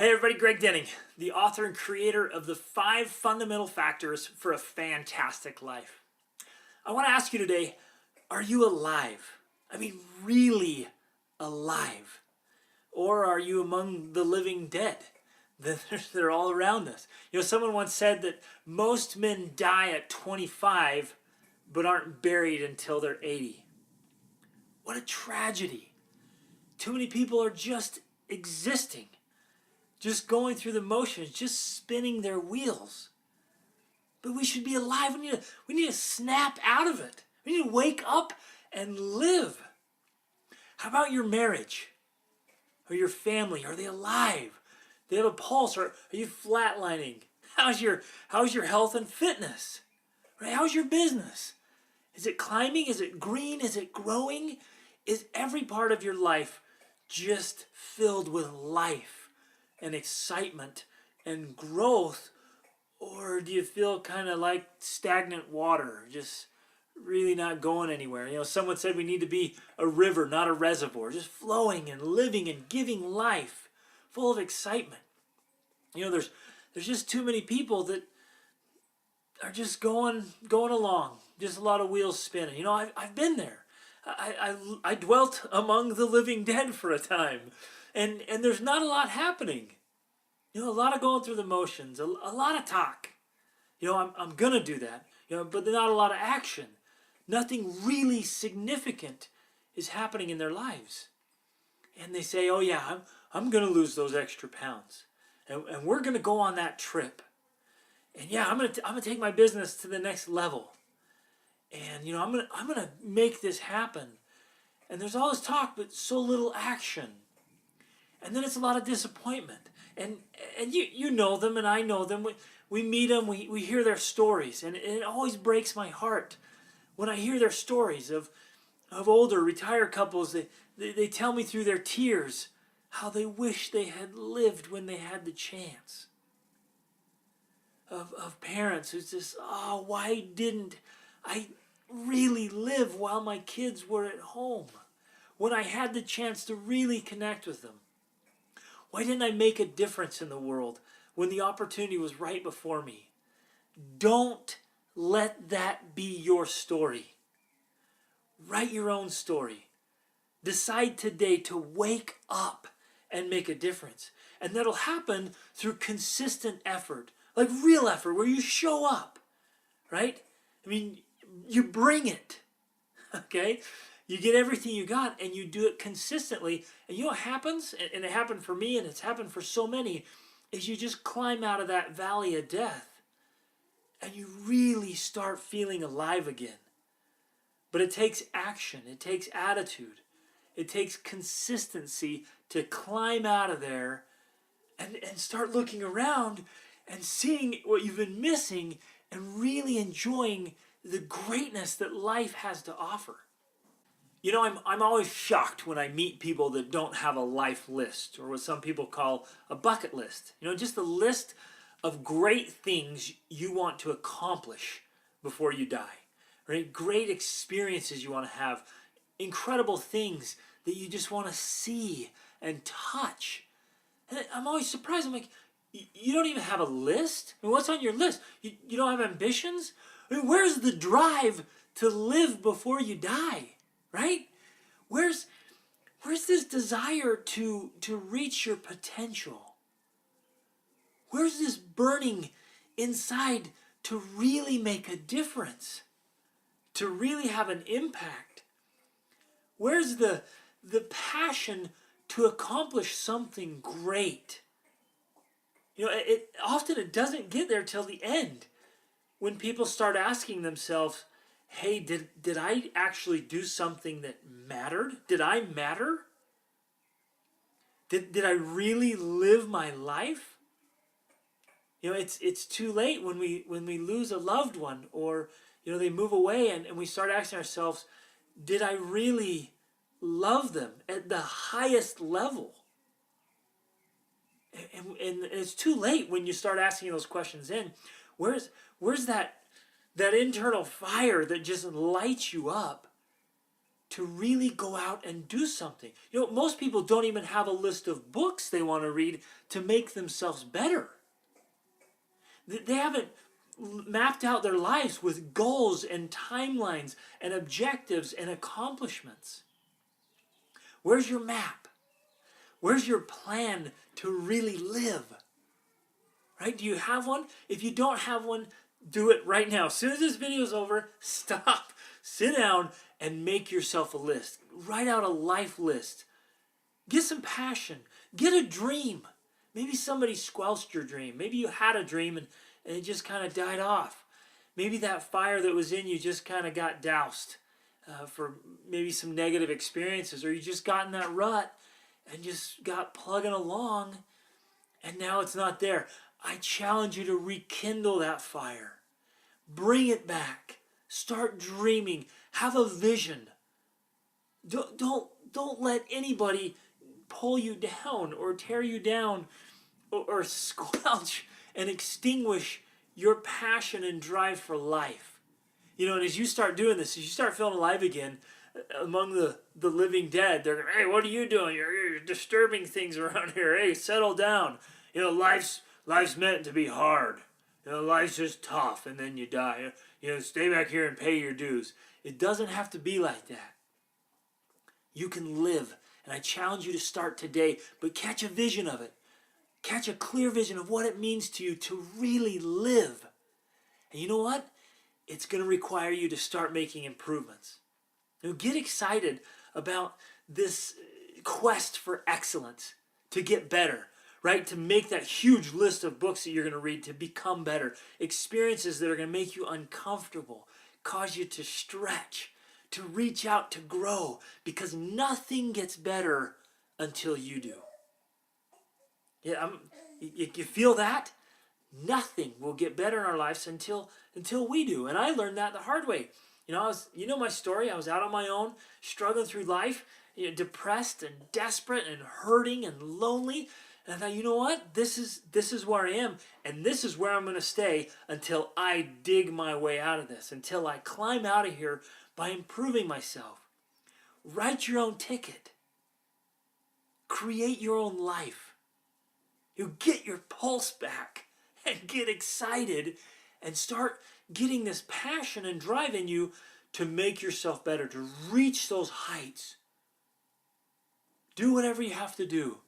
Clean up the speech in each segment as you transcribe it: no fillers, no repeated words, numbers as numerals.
Hey everybody, Greg Denning, the author and creator of the 5 fundamental factors for a fantastic life. I want to ask you today, are you alive? I mean, really alive? Or are you among the living dead? They're all around us. You know, someone once said that most men die at 25, but aren't buried until they're 80. What a tragedy. Too many people are just existing. Just going through the motions, just spinning their wheels. But we should be alive. We need to snap out of it. We need to wake up and live. How about your marriage? Or your family? Are they alive? Do they have a pulse? Or are you flatlining? How's your health and fitness? Right? How's your business? Is it climbing? Is it green? Is it growing? Is every part of your life just filled with life and excitement and growth? Or do you feel kind of like stagnant water, just really not going anywhere? You know, someone said we need to be a river, not a reservoir, just flowing and living and giving life, full of excitement. You know, there's just too many people that are just going along, just a lot of wheels spinning. You know, I've been there. I dwelt among the living dead for a time, and there's not a lot happening. You know, a lot of going through the motions, a lot of talk. You know, I'm gonna do that. You know, but not a lot of action. Nothing really significant is happening in their lives. And they say, "Oh yeah, I'm gonna lose those extra pounds, and we're gonna go on that trip. And yeah, I'm gonna take my business to the next level. And you know, I'm gonna make this happen." And there's all this talk, but so little action. And then it's a lot of disappointment. And you know them, and I know them. We meet them, we hear their stories, and it always breaks my heart when I hear their stories of older retired couples. They tell me through their tears how they wish they had lived when they had the chance. Of parents who's just, "Oh, why didn't I really live while my kids were at home? When I had the chance to really connect with them? Why didn't I make a difference in the world when the opportunity was right before me?" Don't let that be your story. Write your own story. Decide today to wake up and make a difference. And that'll happen through consistent effort, like real effort, where you show up, right? I mean, you bring it, okay? You get everything you got and you do it consistently. And you know what happens? And it happened for me and it's happened for so many, is you just climb out of that valley of death and you really start feeling alive again. But it takes action. It takes attitude. It takes consistency to climb out of there and start looking around and seeing what you've been missing and really enjoying the greatness that life has to offer. You know, I'm always shocked when I meet people that don't have a life list, or what some people call a bucket list. You know, just a list of great things you want to accomplish before you die. Right? Great experiences you want to have. Incredible things that you just want to see and touch. And I'm always surprised. I'm like, you don't even have a list? I mean, what's on your list? You don't have ambitions? I mean, where's the drive to live before you die? Right? Where's this desire to reach your potential? Where's this burning inside to really make a difference? To really have an impact? Where's the passion to accomplish something great? You know, it doesn't get there till the end, when people start asking themselves, "Hey, did I actually do something that mattered? Did I matter? Did I really live my life?" You know, it's too late when we lose a loved one, or you know, they move away, and we start asking ourselves, did I really love them at the highest level? And it's too late when you start asking those questions then. Where's that internal fire that just lights you up to really go out and do something. You know, most people don't even have a list of books they want to read to make themselves better. They haven't mapped out their lives with goals and timelines and objectives and accomplishments. Where's your map? Where's your plan to really live? Right? Do you have one? If you don't have one, do it right now. As soon as this video is over, stop, sit down, and make yourself a list. Write out a life list. Get some passion. Get a dream. Maybe somebody squelched your dream. Maybe you had a dream and it just kind of died off. Maybe that fire that was in you just kind of got doused for maybe some negative experiences, or you just got in that rut and just got plugging along and now it's not there. I challenge you to rekindle that fire. Bring it back. Start dreaming. Have a vision. Don't let anybody pull you down or tear you down or squelch and extinguish your passion and drive for life. You know, and as you start doing this, as you start feeling alive again, among the living dead, they're going, hey, what are you doing? You're disturbing things around here. Hey, settle down. You know, life's meant to be hard. You know, life's just tough, and then you die. You know, stay back here and pay your dues. It doesn't have to be like that. You can live, and I challenge you to start today, but catch a vision of it. Catch a clear vision of what it means to you to really live. And you know what? It's going to require you to start making improvements. You know, get excited about this quest for excellence, to get better, right? To make that huge list of books that you're going to read to become better. Experiences that are going to make you uncomfortable, cause you to stretch, to reach out, to grow, because nothing gets better until you do. Yeah, you feel that? Nothing will get better in our lives until we do. And I learned that the hard way. You know, you know my story. I was out on my own, struggling through life, you know, depressed and desperate and hurting and lonely. And I thought, you know what? This is where I am, and this is where I'm going to stay until I dig my way out of this, until I climb out of here by improving myself. Write your own ticket. Create your own life. You get your pulse back and get excited and start getting this passion and drive in you to make yourself better, to reach those heights. Do whatever you have to do.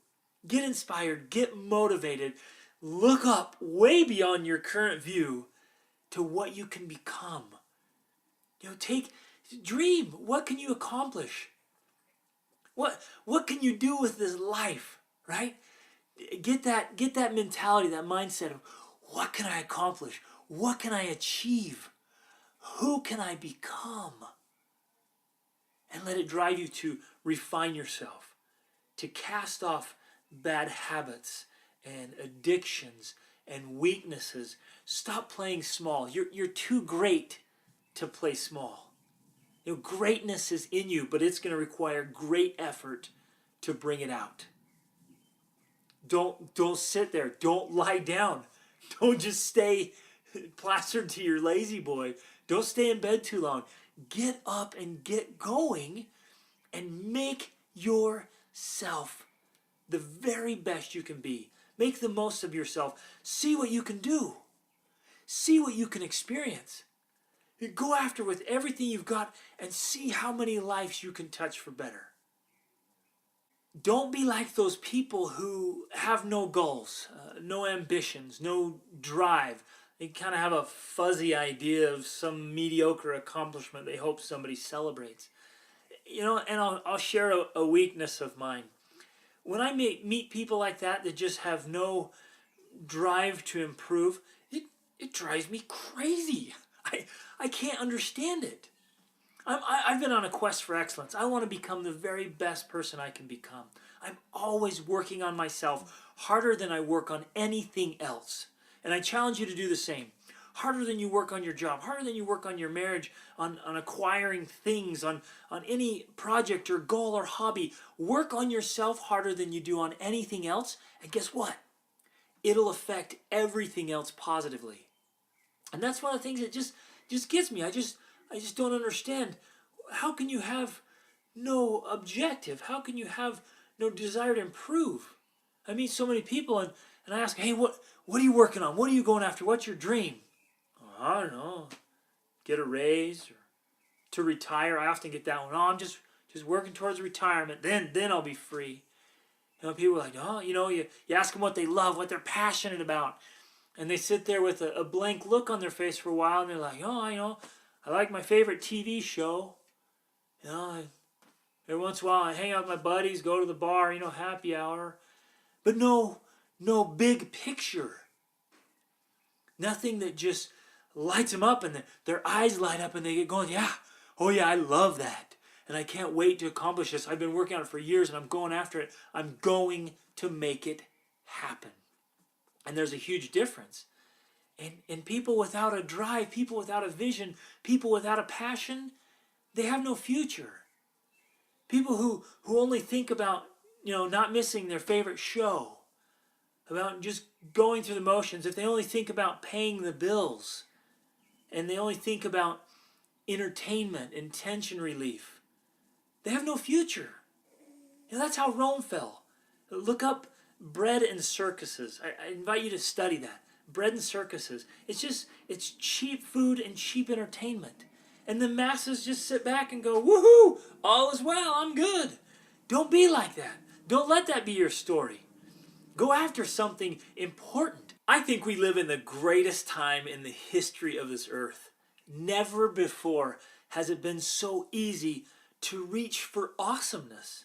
Get inspired, get motivated, look up way beyond your current view to what you can become. You know, dream. What can you accomplish? What can you do with this life, right? Get that mentality, that mindset of what can I accomplish? What can I achieve? Who can I become? And let it drive you to refine yourself, to cast off bad habits and addictions and weaknesses. Stop playing small. You're too great to play small. You know, greatness is in you, but it's going to require great effort to bring it out. Don't sit there. Don't lie down. Don't just stay plastered to your lazy boy. Don't stay in bed too long. Get up and get going and make yourself the very best you can be. Make the most of yourself. See what you can do. See what you can experience. You go after with everything you've got and see how many lives you can touch for better. Don't be like those people who have no goals, no ambitions, no drive. They kind of have a fuzzy idea of some mediocre accomplishment they hope somebody celebrates. You know, and I'll share a weakness of mine. When I meet people like that just have no drive to improve, it drives me crazy. I can't understand it. I've been on a quest for excellence. I want to become the very best person I can become. I'm always working on myself harder than I work on anything else. And I challenge you to do the same. Harder than you work on your job, harder than you work on your marriage, on acquiring things, on any project or goal or hobby. Work on yourself harder than you do on anything else. And guess what? It'll affect everything else positively. And that's one of the things that just gets me. I just don't understand. How can you have no objective? How can you have no desire to improve? I meet so many people and I ask, hey, what are you working on? What are you going after? What's your dream? Oh, I don't know. Get a raise or to retire. I often get that one. Oh, I'm just working towards retirement. Then I'll be free. People are like, oh, you ask them what they love, what they're passionate about. And they sit there with a blank look on their face for a while, and they're like, oh, I like my favorite TV show. Every once in a while I hang out with my buddies, go to the bar, happy hour. But no big picture. Nothing that just lights them up and their eyes light up and they get going, yeah, oh yeah, I love that. And I can't wait to accomplish this. I've been working on it for years and I'm going after it. I'm going to make it happen. And there's a huge difference. And people without a drive, people without a vision, people without a passion, they have no future. People who only think about, not missing their favorite show, about just going through the motions, if they only think about paying the bills, and they only think about entertainment and tension relief, they have no future. That's how Rome fell. Look up bread and circuses. I invite you to study that. Bread and circuses. It's cheap food and cheap entertainment. And the masses just sit back and go, woohoo, all is well, I'm good. Don't be like that. Don't let that be your story. Go after something important. I think we live in the greatest time in the history of this earth. Never before has it been so easy to reach for awesomeness.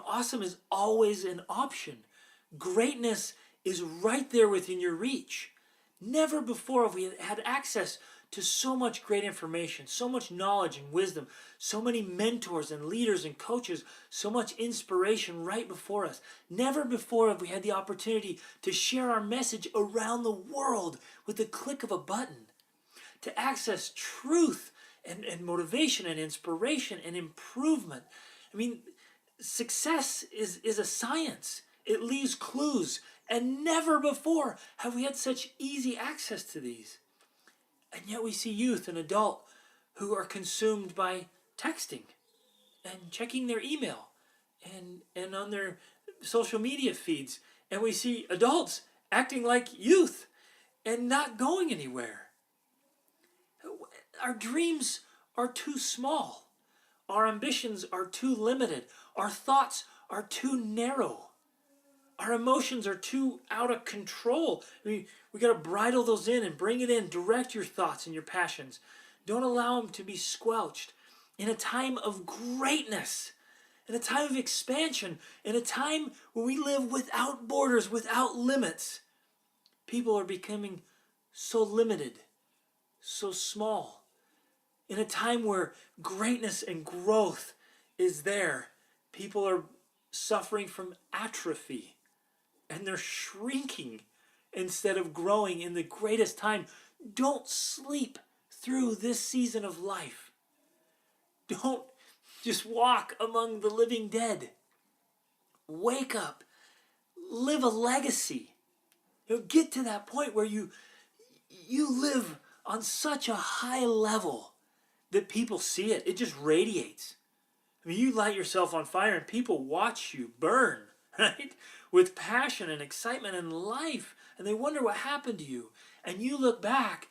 Awesome is always an option. Greatness is right there within your reach. Never before have we had access to so much great information, so much knowledge and wisdom, so many mentors and leaders and coaches, so much inspiration right before us. Never before have we had the opportunity to share our message around the world with the click of a button, to access truth and motivation and inspiration and improvement. Success is a science. It leaves clues, and never before have we had such easy access to these. And yet we see youth and adult who are consumed by texting and checking their email and on their social media feeds. And we see adults acting like youth and not going anywhere. Our dreams are too small. Our ambitions are too limited. Our thoughts are too narrow. Our emotions are too out of control. We got to bridle those in and bring it in. Direct your thoughts and your passions. Don't allow them to be squelched. In a time of greatness, in a time of expansion, in a time where we live without borders, without limits, people are becoming so limited, so small. In a time where greatness and growth is there, people are suffering from atrophy. And they're shrinking instead of growing in the greatest time. Don't sleep through this season of life. Don't just walk among the living dead. Wake up. Live a legacy. Get to that point where you live on such a high level that people see it. It just radiates. You light yourself on fire and people watch you burn, right? With passion and excitement and life. And they wonder what happened to you. And you look back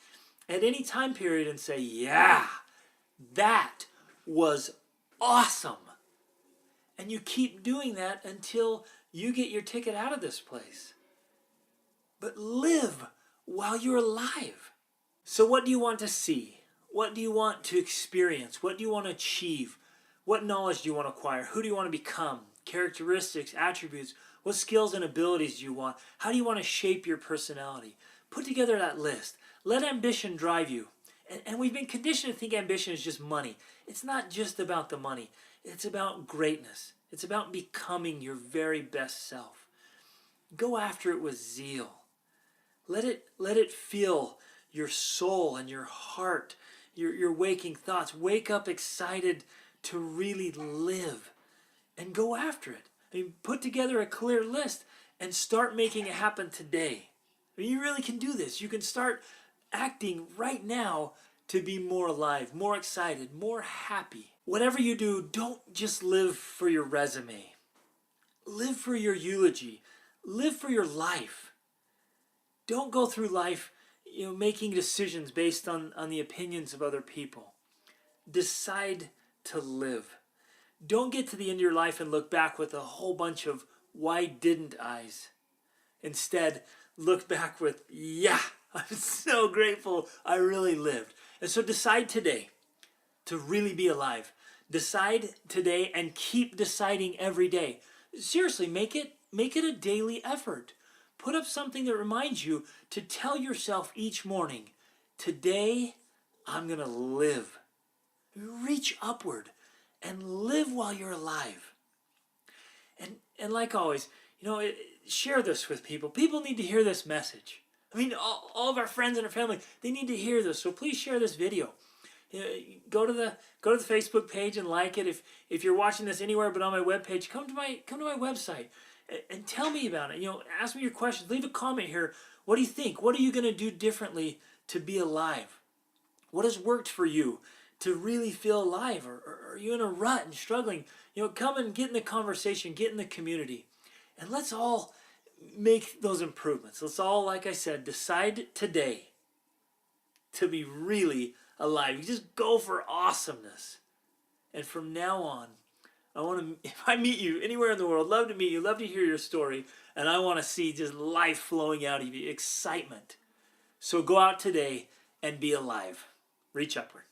at any time period and say, yeah, that was awesome. And you keep doing that until you get your ticket out of this place. But live while you're alive. So what do you want to see? What do you want to experience? What do you want to achieve? What knowledge do you want to acquire? Who do you want to become? Characteristics, attributes. What skills and abilities do you want? How do you want to shape your personality? Put together that list. Let ambition drive you. And we've been conditioned to think ambition is just money. It's not just about the money. It's about greatness. It's about becoming your very best self. Go after it with zeal. Let it fill your soul and your heart, your waking thoughts. Wake up excited to really live and go after it. Put together a clear list and start making it happen today. You really can do this. You can start acting right now to be more alive, more excited, more happy. whatever you do, don't just live for your resume. Live for your eulogy. Live for your life. Don't go through life, making decisions based on the opinions of other people. Decide to live. Don't get to the end of your life and look back with a whole bunch of why didn't I's. Instead, look back with, yeah, I'm so grateful I really lived. And so decide today to really be alive. Decide today and keep deciding every day. Seriously, make it a daily effort. Put up something that reminds you to tell yourself each morning, today I'm going to live. Reach upward and live while you're alive. And like always, share this with people. People need to hear this message. I mean, all of our friends and our family, they need to hear this. So please share this video. Go to the Facebook page and like it. If you're watching this anywhere but on my webpage, come to my website and tell me about it. Ask me your questions. Leave a comment here. What do you think? What are you going to do differently to be alive? What has worked for you to really feel alive? Or are you in a rut and struggling? Come and get in the conversation, get in the community. And let's all make those improvements. Let's all, like I said, decide today to be really alive. You just go for awesomeness. And from now on, if I meet you anywhere in the world, love to meet you, love to hear your story, and I want to see just life flowing out of you, excitement. So go out today and be alive. Reach upward.